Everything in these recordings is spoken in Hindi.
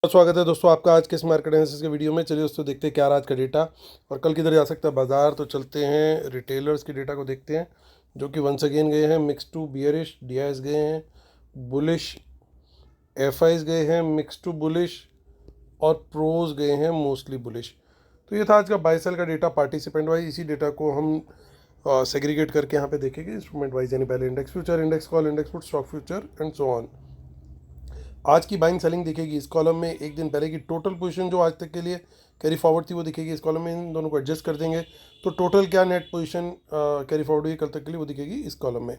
स्वागत है दोस्तों आपका आज के इस मार्केट एनालिसिस के वीडियो में। चलिए दोस्तों देखते हैं क्या आज का डेटा और कल किधर जा सकता है बाजार। तो चलते हैं रिटेलर्स के डेटा को देखते हैं जो कि वंस अगेन गए हैं मिक्स टू बियरिश। डीआईएस गए हैं बुलिश, एफआईज गए हैं मिक्स टू बुलिश और प्रोज गए हैं मोस्टली बुलिश। तो ये था आज का बाय सेल का डेटा पार्टिसिपेंट वाइज। इसी डेटा को हम सेग्रीगेट करके यहाँ पे देखेंगे इंस्ट्रूमेंट वाइज, यानी पहले index future, index call, index put, stock future and so on. आज की बाइंग सेलिंग दिखेगी इस कॉलम में। एक दिन पहले की टोटल पोजीशन जो आज तक के लिए कैरी फॉरवर्ड थी वो दिखेगी इस कॉलम में। इन दोनों को एडजस्ट कर देंगे तो टोटल क्या नेट पोजीशन कैरी फॉरवर्ड हुई कल तक के लिए वो दिखेगी इस कॉलम में।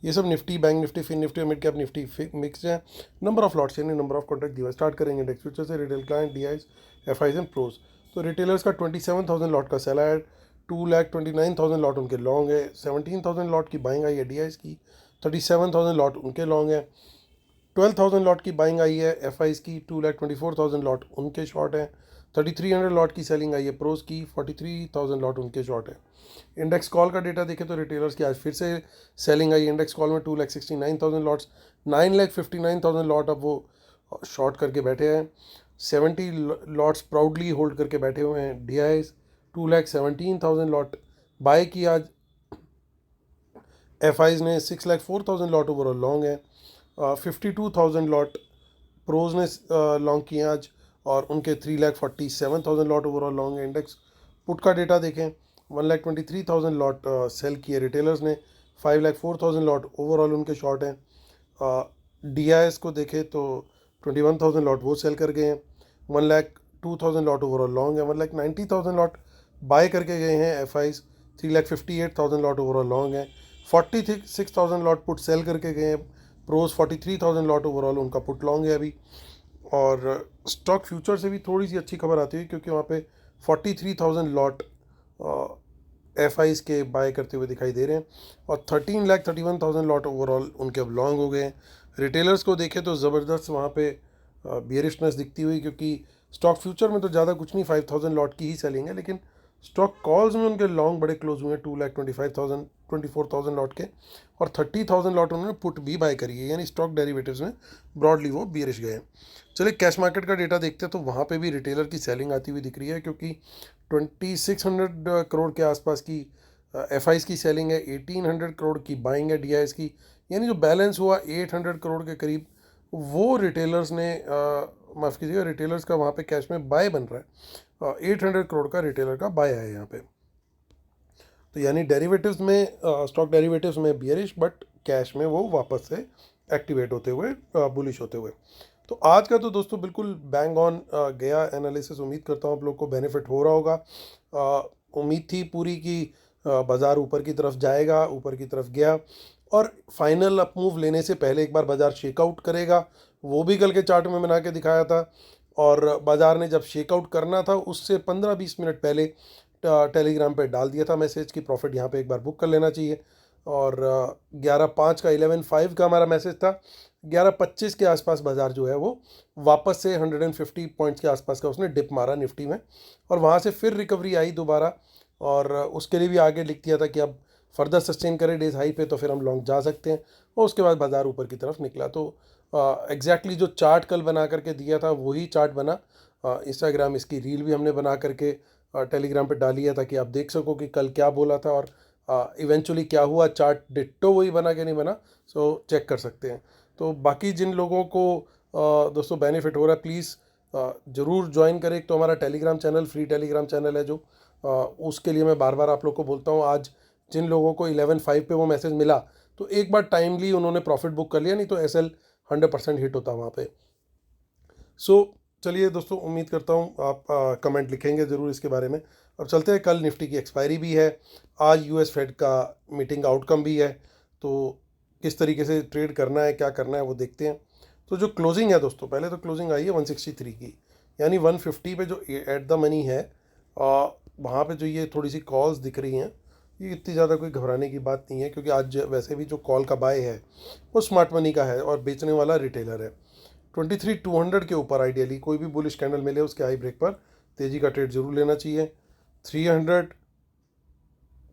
ये सब Nifty, bank Nifty, fin Nifty और मिड कैप निफ्टी मिक्स है। नंबर ऑफ लॉट्स यानी नंबर ऑफ कॉन्ट्रैक्ट दिया। स्टार्ट करेंगे इंडेक्स फ्यूचर से, retail client, DIIs, FIIs and pros. तो रिटेलर्स का 27,000 लॉट का सेल है, 2,29,000 लॉट उनके लॉन्ग है, 17,000 लॉट की बाइंग आई है डीआईज की, 37,000 लॉट उनके लॉन्ग है, 12,000 लॉट की बाइंग आई है एफआईज की, 2,24,000 लॉट उनके शॉर्ट हैं, 3,300 लॉट की सेलिंग आई है प्रोज की, 43,000 लॉट उनके शॉर्ट हैं। इंडेक्स कॉल का डेटा देखें तो रिटेलर्स की आज फिर से सेलिंग आई इंडेक्स कॉल में 2,69,000 लॉट्स, 9,59,000 लॉट अब वो शॉर्ट करके बैठे हैं, 70 लॉट्स प्राउडली होल्ड करके बैठे हुए हैं। डीआईज 2,17,000 लॉट बाय की आज एफआईज ने, 6,04,000 लॉट ओवरऑल लॉन्ग है, 52,000 लॉट प्रोज ने लॉन्ग किए आज और उनके 3,47,000 लॉट ओवरऑल लॉन्ग है। इंडेक्स पुट का डेटा देखें 1,23,000 लॉट सेल किए रिटेलर्स ने, 5,04,000 लॉट ओवरऑल उनके शॉर्ट हैं। डीआईएस को देखें तो 21,000 लॉट वो सेल कर गए हैं, 1,02,000 लॉट ओवरऑल लॉन्ग है, 1,90,000 लॉट बाय करके गए हैं एफआईज, 3,58,000 लॉट ओवरऑल लॉन्ग है, 46,000 लॉट पुट सेल करके गए हैं प्रोज, 43,000 लॉट ओवरऑल उनका पुट लॉन्ग है अभी। और स्टॉक फ्यूचर से भी थोड़ी सी अच्छी खबर आती है क्योंकि वहाँ पे 43,000 लॉट एफआईज के बाय करते हुए दिखाई दे रहे हैं और 13,31,000 लॉट ओवरऑल उनके अब लॉन्ग हो गए हैं। रिटेलर्स को देखें तो ज़बरदस्त वहाँ पे बियरिशनेस दिखती हुई, क्योंकि स्टॉक फ्यूचर में तो ज़्यादा कुछ नहीं, 5,000 लॉट की ही सेलिंग है, लेकिन स्टॉक कॉल्स में उनके लॉन्ग बड़े क्लोज हुए हैं, 2,25,000 24,000 लॉट के और 30,000 लॉट उन्होंने पुट भी बाय करी है, यानी स्टॉक डेरिवेटिव्स में ब्रॉडली वो बियरिश गए हैं। चलिए कैश मार्केट का डेटा देखते हैं तो वहाँ पे भी रिटेलर की सेलिंग आती हुई दिख रही है, क्योंकि 2,600 करोड़ के आसपास की एफआईज की सेलिंग है, 1,800 करोड़ की बाइंग है डीआईएस की, यानी जो बैलेंस हुआ 800 करोड़ के करीब वो रिटेलर्स ने माफ़ कीजिएगा रिटेलर्स का वहाँ पे कैश में बाय बन रहा है। 800 करोड़ का रिटेलर का बाय है यहाँ पे। तो यानी डेरिवेटिव्स में स्टॉक डेरिवेटिव्स में बियरिश, बट कैश में वो वापस से एक्टिवेट होते हुए बुलिश होते हुए। तो आज का तो दोस्तों बिल्कुल बैंग ऑन गया एनालिसिस। उम्मीद करता हूँ आप लोग को बेनिफिट हो रहा होगा। उम्मीद थी पूरी कि बाज़ार ऊपर की तरफ जाएगा, ऊपर की तरफ गया और फाइनल अप मूव लेने से पहले एक बार बाज़ार शेकआउट करेगा, वो भी कल के चार्ट में बना के दिखाया था। और बाज़ार ने जब शेकआउट करना था उससे 15-20 मिनट पहले टेलीग्राम पे डाल दिया था मैसेज कि प्रॉफिट यहाँ पे एक बार बुक कर लेना चाहिए। और 11:05 का 11:05 का हमारा मैसेज था। 11:25 के आसपास बाज़ार जो है वो वापस से 150 पॉइंट्स के आसपास का उसने डिप मारा निफ्टी में और वहाँ से फिर रिकवरी आई दोबारा। और उसके लिए भी आगे लिख दिया था कि अब फर्दर सस्टेन करे डेज हाई पे तो फिर हम लॉन्ग जा सकते हैं। और उसके बाद बाज़ार ऊपर की तरफ निकला। तो एग्जैक्टली जो चार्ट कल बना करके दिया था वही चार्ट बना। इंस्टाग्राम इसकी रील भी हमने बना करके टेलीग्राम पे डाली है ताकि आप देख सको कि कल क्या बोला था और इवेंचुअली क्या हुआ। चार्ट डिट्टो वही बना कि नहीं बना, सो चेक कर सकते हैं। तो बाकी जिन लोगों को दोस्तों बेनिफिट हो रहा है प्लीज़ ज़रूर ज्वाइन करें। एक तो हमारा Telegram channel, free Telegram channel है जो उसके लिए मैं बार बार आप लोग को बोलता हूँ। आज जिन लोगों को 11:05 पे वो मैसेज मिला तो एक बार टाइमली उन्होंने प्रॉफिट बुक कर लिया, नहीं तो एसएल 100% हिट होता वहाँ पे। सो चलिए दोस्तों, उम्मीद करता हूँ आप कमेंट लिखेंगे ज़रूर इसके बारे में। अब चलते हैं, कल निफ्टी की एक्सपायरी भी है, आज यूएस फेड का मीटिंग आउटकम भी है, तो किस तरीके से ट्रेड करना है, क्या करना है वो देखते हैं। तो जो क्लोजिंग है दोस्तों, पहले तो क्लोजिंग आई है 163 की, यानी 150 पे जो एट द मनी है वहाँ पे जो ये थोड़ी सी कॉल्स दिख रही हैं, ये इतनी ज़्यादा कोई घबराने की बात नहीं है, क्योंकि आज वैसे भी जो कॉल का बाय है वो स्मार्ट मनी का है और बेचने वाला रिटेलर है। 23,200 के ऊपर आइडियली कोई भी बुलिश कैंडल मिले उसके हाई ब्रेक पर तेज़ी का ट्रेड जरूर लेना चाहिए। 300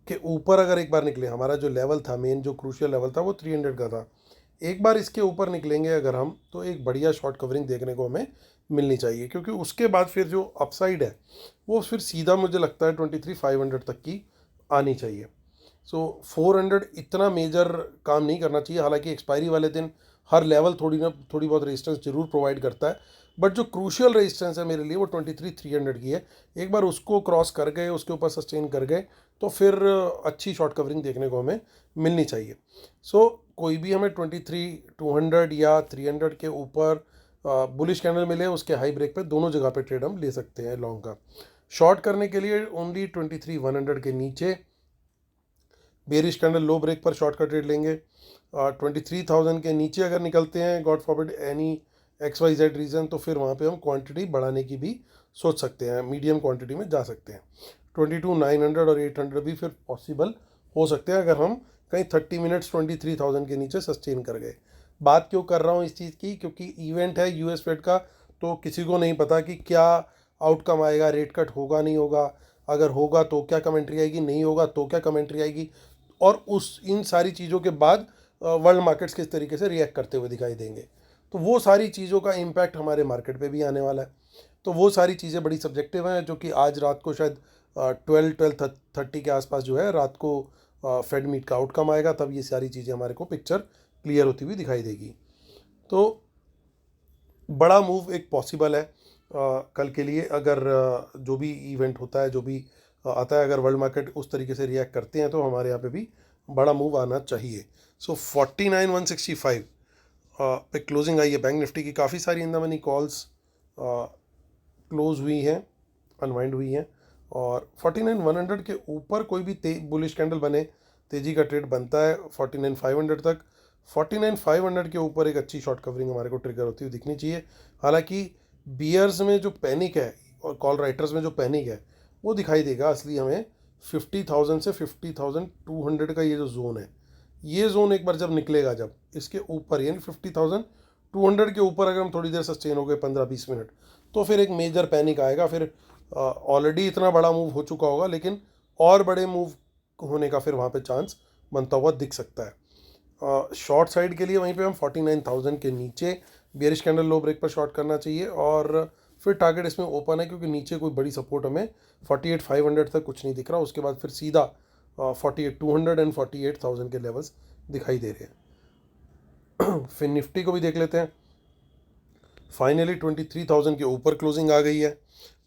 के ऊपर अगर एक बार निकले, हमारा जो लेवल था मेन, जो क्रूशियल लेवल था वो 300 का था, एक बार इसके ऊपर निकलेंगे अगर हम तो एक बढ़िया शॉर्ट कवरिंग देखने को हमें मिलनी चाहिए, क्योंकि उसके बाद फिर जो अपसाइड है वो फिर सीधा मुझे लगता है 23,500 तक की आनी चाहिए। सो 400 इतना मेजर काम नहीं करना चाहिए। हालांकि एक्सपायरी वाले दिन हर लेवल थोड़ी बहुत रेजिस्टेंस जरूर प्रोवाइड करता है, बट जो क्रूशियल रेजिस्टेंस है मेरे लिए वो 23,300 की है। एक बार उसको क्रॉस कर गए, उसके ऊपर सस्टेन कर गए, तो फिर अच्छी शॉर्ट कवरिंग देखने को हमें मिलनी चाहिए। सो कोई भी हमें 23,200 या 300 के ऊपर बुलिश कैंडल मिले, उसके हाई ब्रेक पे दोनों जगह पे ट्रेड हम ले सकते हैं लॉन्ग का। शॉर्ट करने के लिए ओनली 23,100 के नीचे बेरिश कैंडल लो ब्रेक पर शॉर्ट का ट्रेड लेंगे। 23,000 के नीचे अगर निकलते हैं, God forbid any XYZ reason, तो फिर वहाँ पे हम क्वांटिटी बढ़ाने की भी सोच सकते हैं, मीडियम क्वांटिटी में जा सकते हैं। 22,900 और 800 भी फिर पॉसिबल हो सकते हैं अगर हम कहीं 30 मिनट्स 23,000 के नीचे सस्टेन कर गए। बात क्यों कर रहा हूँ इस चीज़ की, क्योंकि इवेंट है US फेड का, तो किसी को नहीं पता कि क्या आउटकम आएगा, रेट कट होगा नहीं होगा, अगर होगा तो क्या कमेंट्री आएगी, नहीं होगा तो क्या कमेंट्री आएगी, और उस इन सारी चीज़ों के बाद वर्ल्ड मार्केट्स किस तरीके से रिएक्ट करते हुए दिखाई देंगे। तो वो सारी चीज़ों का इम्पैक्ट हमारे मार्केट पे भी आने वाला है। तो वो सारी चीज़ें बड़ी सब्जेक्टिव हैं, जो कि आज रात को शायद 12-12:30 के आसपास जो है रात को फेड मीट का आउटकम आएगा, तब ये सारी चीज़ें हमारे को पिक्चर क्लियर होती हुई दिखाई देगी। तो बड़ा मूव एक पॉसिबल है कल के लिए, अगर जो भी इवेंट होता है, जो भी आता है, अगर वर्ल्ड मार्केट उस तरीके से रिएक्ट करते हैं तो हमारे यहाँ पे भी बड़ा मूव आना चाहिए। सो 49,165 पे क्लोजिंग आई है बैंक निफ्टी की। काफ़ी सारी in the money calls close हुई हैं, अनवाइंड हुई हैं, और 49,100 के ऊपर कोई भी बुलिश कैंडल बने, तेज़ी का ट्रेड बनता है 49,500 तक। 49,500 के ऊपर एक अच्छी शॉर्ट कवरिंग हमारे को ट्रिगर होती हुई दिखनी चाहिए। हालांकि बियर्स में जो पैनिक है और कॉल राइटर्स में जो पैनिक है वो दिखाई देगा असली हमें 50,000 से 50,200 का ये जो जोन है, ये जोन एक बार जब निकलेगा, जब इसके ऊपर यानी 50,200 के ऊपर अगर हम थोड़ी देर सस्टेन हो गए 15-20 मिनट, तो फिर एक मेजर पैनिक आएगा। फिर ऑलरेडी इतना बड़ा मूव हो चुका होगा, लेकिन और बड़े मूव होने का फिर वहाँ पे चांस बनता हुआ दिख सकता है। शॉर्ट साइड के लिए वहीं पे हम 49,000 के नीचे बेरिश कैंडल लो ब्रेक पर शॉर्ट करना चाहिए, और फिर टारगेट इसमें ओपन है, क्योंकि नीचे कोई बड़ी सपोर्ट हमें 48,500 तक कुछ नहीं दिख रहा। उसके बाद फिर सीधा 48,200 एंड 48,000 के लेवल्स दिखाई दे रहे हैं। फिर निफ्टी को भी देख लेते हैं। फाइनली 23,000 के ऊपर क्लोजिंग आ गई है,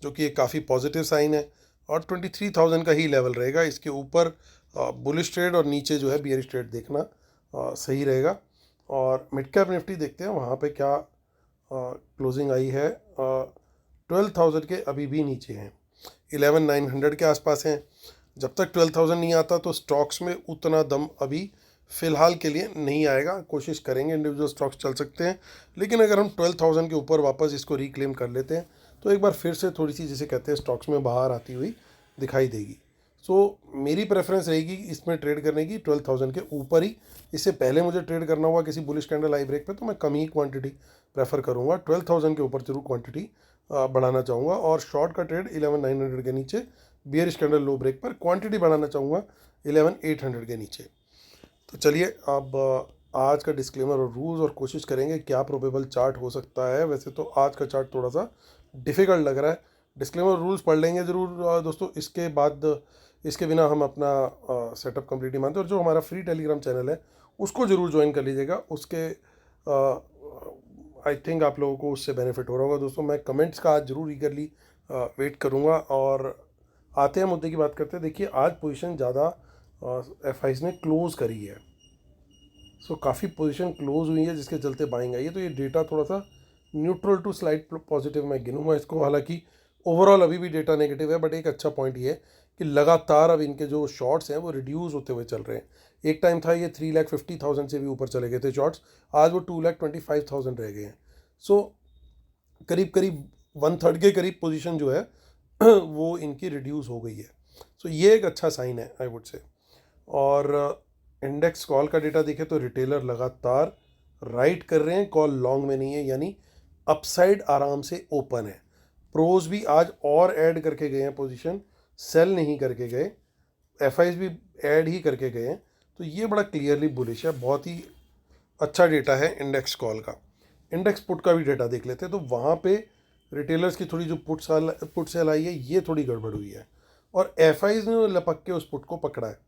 जो कि एक काफ़ी पॉजिटिव साइन है, और 23,000 का ही लेवल रहेगा। इसके ऊपर बुलिश ट्रेड और नीचे जो है बियरिश ट्रेड देखना सही रहेगा। और मिड कैप निफ्टी देखते हैं वहाँ पे क्या क्लोजिंग आई है। 12,000 के अभी भी नीचे हैं, 11,900 के आसपास हैं। जब तक 12,000 नहीं आता तो स्टॉक्स में उतना दम अभी फ़िलहाल के लिए नहीं आएगा। कोशिश करेंगे, इंडिविजुअल स्टॉक्स चल सकते हैं, लेकिन अगर हम 12,000 के ऊपर वापस इसको रिक्लेम कर लेते हैं तो एक बार फिर से थोड़ी सी, जिसे कहते हैं, स्टॉक्स में बाहर आती हुई दिखाई देगी। सो मेरी प्रेफरेंस रहेगी इसमें ट्रेड करने की 12,000 के ऊपर ही। इससे पहले मुझे ट्रेड करना होगा किसी बुलिश कैंडल आई ब्रेक पे, तो मैं कम ही क्वांटिटी प्रेफर करूँगा। 12,000 के ऊपर जरूर क्वांटिटी बढ़ाना चाहूँगा, और शॉर्ट का ट्रेड 11,900 के नीचे बियरिश कैंडल लो ब्रेक पर क्वांटिटी बढ़ाना चाहूँगा 11,800 के नीचे। तो चलिए अब आज का डिस्क्लेमर और रूल्स, और कोशिश करेंगे क्या प्रोबेबल चार्ट हो सकता है। वैसे तो आज का चार्ट थोड़ा सा डिफ़िकल्ट लग रहा है। डिस्क्लेमर रूल्स पढ़ लेंगे ज़रूर दोस्तों। इसके बाद इसके बिना हम अपना सेटअप कंप्लीट नहीं मानते। और जो हमारा फ्री टेलीग्राम चैनल है उसको ज़रूर ज्वाइन कर लीजिएगा। उसके आई थिंक आप लोगों को उससे बेनिफिट हो रहा होगा दोस्तों। मैं कमेंट्स का आज ज़रूर ईगरली वेट करूँगा। और आते हैं मुद्दे की बात करते हैं। देखिए, आज पोजीशन ज़्यादा FIs ने क्लोज़ करी है। सो काफ़ी पोजीशन क्लोज हुई है, जिसके चलते बाइंग आई है। तो ये डेटा थोड़ा सा न्यूट्रल टू स्लाइड पॉजिटिव मैं गिनूंगा इसको। हालांकि ओवरऑल अभी भी डेटा नेगेटिव है, बट एक अच्छा पॉइंट ये है कि लगातार अब इनके जो शॉर्ट्स हैं वो रिड्यूस होते हुए चल रहे हैं। एक टाइम था ये 3,50,000 से भी ऊपर चले गए थे शॉर्ट्स, आज वो 2,25,000 रह गए हैं। सो करीब करीब 1/3 के करीब पोजीशन जो है वो इनकी रिड्यूस हो गई है। सो ये एक अच्छा साइन है आई वुड से। और इंडेक्स कॉल का डेटा देखें तो रिटेलर लगातार राइट कर रहे हैं, कॉल लॉन्ग में नहीं है, यानी अपसाइड आराम से ओपन है। प्रोज भी आज और ऐड करके गए हैं पोजीशन, सेल नहीं करके गए। FIs भी ऐड ही करके गए हैं। तो ये बड़ा क्लियरली बुलिश है, बहुत ही अच्छा डेटा है इंडेक्स कॉल का। इंडेक्स पुट का भी डेटा देख लेते हैं। तो वहाँ पे रिटेलर्स की थोड़ी जो पुट सेल आई है ये थोड़ी गड़बड़ हुई है, और एफआईज ने लपक के उस पुट को पकड़ा है।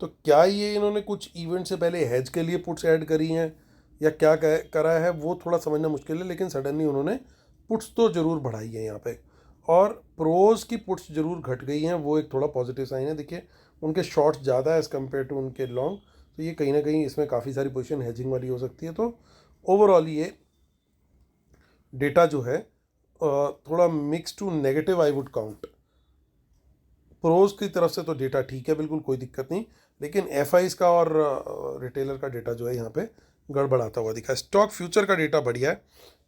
तो क्या ये इन्होंने कुछ इवेंट से पहले हेज के लिए पुट्स ऐड करी हैं या क्या करा है वो थोड़ा समझना मुश्किल है, लेकिन सडनली उन्होंने पुट्स तो ज़रूर बढ़ाई है यहाँ पे, और प्रोज की पुट्स ज़रूर घट गई हैं, वो एक थोड़ा पॉजिटिव साइन है। देखिए उनके शॉर्ट्स ज़्यादा है एज़ कम्पेयर टू उनके लॉन्ग, तो ये कहीं ना कहीं इसमें काफ़ी सारी पोजीशन हेजिंग वाली हो सकती है। तो ओवरऑल ये डेटा जो है थोड़ा mix to negative I would count. Pros की तरफ से तो डेटा ठीक है, बिल्कुल कोई दिक्कत नहीं, लेकिन एफ का और रिटेलर का डेटा जो है यहाँ पे गड़बड़ाता हुआ दिखा है। स्टॉक फ्यूचर का डेटा बढ़िया है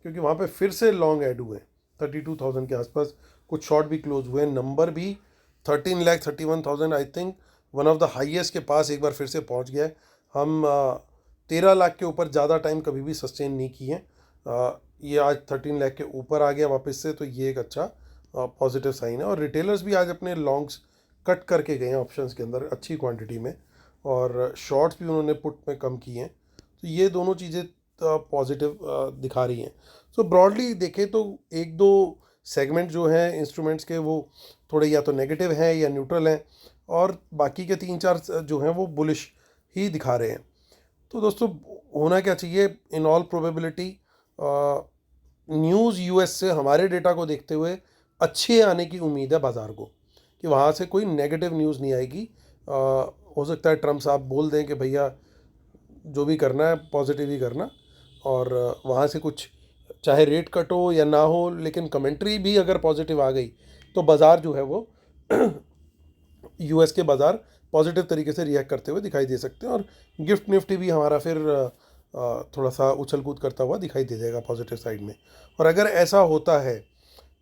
क्योंकि वहाँ पे फिर से लॉन्ग ऐड हुए 32,000 के आसपास, कुछ शॉर्ट भी क्लोज हुए, नंबर भी 13,31,000 I think one of the highest के पास एक बार फिर से पहुँच गया है। हम 13 लाख के ऊपर ज़्यादा टाइम कभी भी सस्टेन नहीं किए हैं, ये आज 13 लाख के ऊपर आ गया वापस से, तो ये एक अच्छा पॉजिटिव साइन है। और रिटेलर्स भी आज अपने लॉन्ग्स कट करके गए हैं ऑप्शंस के अंदर अच्छी क्वांटिटी में, और शॉर्ट्स भी उन्होंने पुट में कम किए हैं, तो ये दोनों चीज़ें पॉजिटिव दिखा रही हैं। सो ब्रॉडली देखें तो एक दो सेगमेंट जो हैं इंस्ट्रूमेंट्स के वो थोड़े या तो नेगेटिव हैं या न्यूट्रल हैं, और बाकी के 3-4 जो हैं वो बुलिश ही दिखा रहे हैं। तो दोस्तों होना क्या चाहिए, in all probability news US से हमारे डेटा को देखते हुए अच्छे आने की उम्मीद है बाज़ार को, कि वहाँ से कोई नेगेटिव न्यूज़ नहीं आएगी। हो सकता है ट्रम्प साहब बोल दें कि भैया जो भी करना है पॉजिटिव ही करना, और वहाँ से कुछ चाहे रेट कट हो या ना हो, लेकिन कमेंट्री भी अगर पॉजिटिव आ गई तो बाज़ार जो है वो यूएस के बाज़ार पॉजिटिव तरीके से रिएक्ट करते हुए दिखाई दे सकते हैं, और गिफ्ट निफ्टी भी हमारा फिर थोड़ा सा उछल कूद करता हुआ दिखाई दे जाएगा पॉजिटिव साइड में। और अगर ऐसा होता है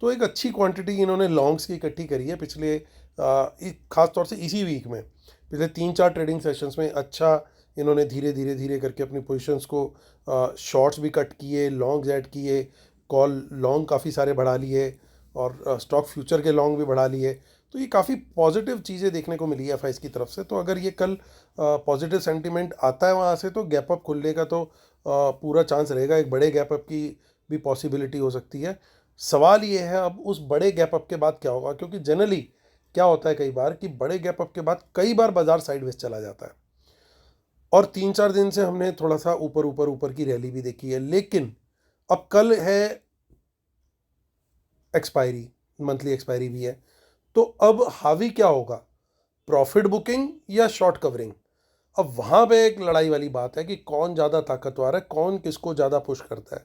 तो एक अच्छी क्वांटिटी इन्होंने लॉन्ग्स की इकट्ठी करी है पिछले खास तौर से इसी वीक में, पिछले 3-4 ट्रेडिंग सेशंस में अच्छा इन्होंने धीरे करके अपनी पोजीशंस को शॉर्ट्स भी कट किए, लॉन्ग्स ऐड किए, कॉल लॉन्ग काफ़ी सारे बढ़ा लिए, और स्टॉक फ्यूचर के लॉन्ग भी बढ़ा लिए। तो ये काफ़ी पॉजिटिव चीज़ें देखने को मिली है एफ की तरफ से। तो अगर ये कल पॉजिटिव सेंटिमेंट आता है वहाँ से तो गैप अप खुलने का तो पूरा चांस रहेगा, एक बड़े गैप अप की भी पॉसिबिलिटी हो सकती है। सवाल ये है अब उस बड़े गैप अप के बाद क्या होगा, क्योंकि जनरली क्या होता है कई बार कि बड़े गैप अप के बाद कई बार बाजार साइडवेज चला जाता है, और 3-4 दिन से हमने थोड़ा सा ऊपर की रैली भी देखी है। लेकिन अब कल है एक्सपायरी, मंथली एक्सपायरी भी है, तो अब हावी क्या होगा, प्रॉफिट बुकिंग या शॉर्ट कवरिंग। अब वहाँ पे एक लड़ाई वाली बात है कि कौन ज़्यादा ताकतवर है, कौन किसको ज़्यादा पुश करता है।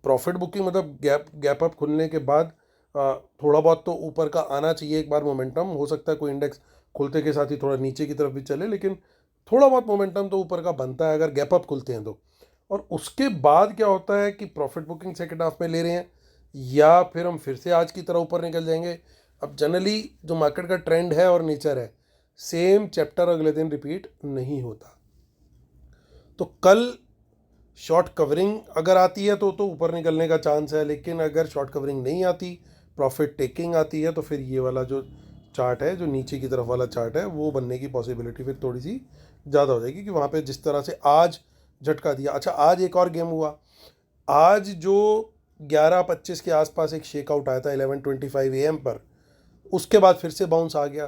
प्रॉफिट बुकिंग मतलब गैप अप खुलने के बाद थोड़ा बहुत तो ऊपर का आना चाहिए एक बार मोमेंटम, हो सकता है कोई इंडेक्स खुलते के साथ ही थोड़ा नीचे की तरफ भी चले, लेकिन थोड़ा बहुत मोमेंटम तो ऊपर का बनता है अगर गैप अप खुलते हैं तो। और उसके बाद क्या होता है कि प्रॉफिट बुकिंग सेकंड हाफ में ले रहे हैं या फिर हम फिर से आज की तरह ऊपर निकल जाएंगे। अब जनरली जो मार्केट का ट्रेंड है और नेचर है, सेम चैप्टर अगले दिन रिपीट नहीं होता। तो कल शॉर्ट कवरिंग अगर आती है तो ऊपर निकलने का चांस है, लेकिन अगर शॉर्ट कवरिंग नहीं आती, प्रॉफिट टेकिंग आती है, तो फिर ये वाला जो चार्ट है, जो नीचे की तरफ वाला चार्ट है, वो बनने की पॉसिबिलिटी फिर थोड़ी सी ज़्यादा हो जाएगी कि वहाँ पे जिस तरह से आज झटका दिया। अच्छा, आज एक और गेम हुआ, आज जो 11:25 के आसपास एक शेकआउट आया था 11:25 AM पर, उसके बाद फिर से बाउंस आ गया।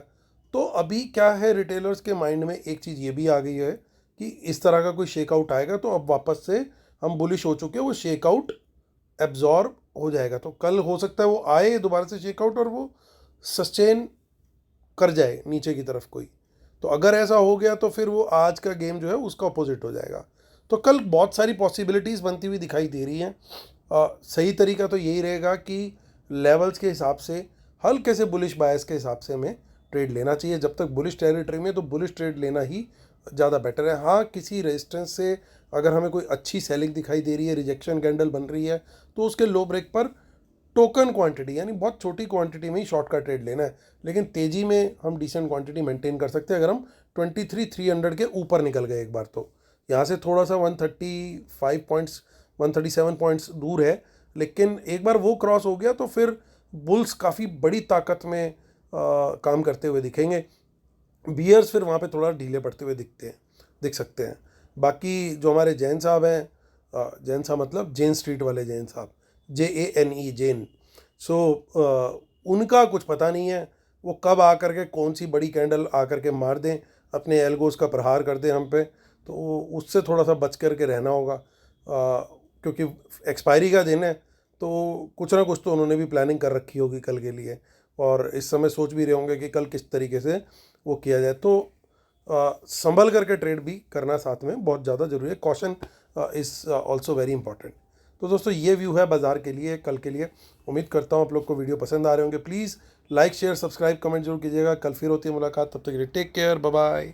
तो अभी क्या है, रिटेलर्स के माइंड में एक चीज़ ये भी आ गई है कि इस तरह का कोई शेकआउट आएगा तो अब वापस से हम बुलिश हो चुके हैं, वो शेकआउट एब्जॉर्ब हो जाएगा। तो कल हो सकता है वो आए दोबारा से शेकआउट और वो सस्टेन कर जाए नीचे की तरफ कोई। तो अगर ऐसा हो गया तो फिर वो आज का गेम जो है उसका अपोजिट हो जाएगा। तो कल बहुत सारी पॉसिबिलिटीज़ बनती हुई दिखाई दे रही हैं। सही तरीका तो यही रहेगा कि लेवल्स के हिसाब से, हल्के से बुलिश बायस के हिसाब से हमें ट्रेड लेना चाहिए। जब तक बुलिश टेरिटरी में तो बुलिश ट्रेड लेना ही ज़्यादा बेटर है। हाँ, किसी रेजिस्टेंस से अगर हमें कोई अच्छी सेलिंग दिखाई दे रही है, रिजेक्शन कैंडल बन रही है, तो उसके लो ब्रेक पर टोकन क्वांटिटी यानी बहुत छोटी क्वांटिटी में ही शॉर्ट का ट्रेड लेना है। लेकिन तेज़ी में हम डिसेंट क्वांटिटी मेंटेन कर सकते हैं अगर हम 23,300 के ऊपर निकल गए एक बार। तो यहाँ से थोड़ा सा 135 पॉइंट्स 137 पॉइंट्स दूर है, लेकिन एक बार वो क्रॉस हो गया तो फिर बुल्स काफ़ी बड़ी ताकत में काम करते हुए दिखेंगे। बियर्स फिर वहाँ पे थोड़ा ढीले पड़ते हुए दिख सकते हैं। बाकी जो हमारे जैन साहब हैं, जैन साहब मतलब जेन स्ट्रीट वाले जैन साहब, JANE जैन, सो उनका कुछ पता नहीं है, वो कब आकर के कौन सी बड़ी कैंडल आकर के मार दें, अपने एल्गोस का प्रहार कर दें हम पे, तो उससे थोड़ा सा बच कर के रहना होगा। क्योंकि एक्सपायरी का दिन है, तो कुछ ना कुछ तो उन्होंने भी प्लानिंग कर रखी होगी कल के लिए, और इस समय सोच भी रहे होंगे कि कल किस तरीके से वो किया जाए। तो संभल करके ट्रेड भी करना साथ में बहुत ज़्यादा ज़रूरी है। Caution is also very important. तो दोस्तों ये व्यू है बाज़ार के लिए कल के लिए। उम्मीद करता हूँ आप लोग को वीडियो पसंद आ रहे होंगे। Please like share subscribe comment जरूर कीजिएगा। कल फिर होती है मुलाकात, तब तक के लिए टेक केयर, बाय बाय।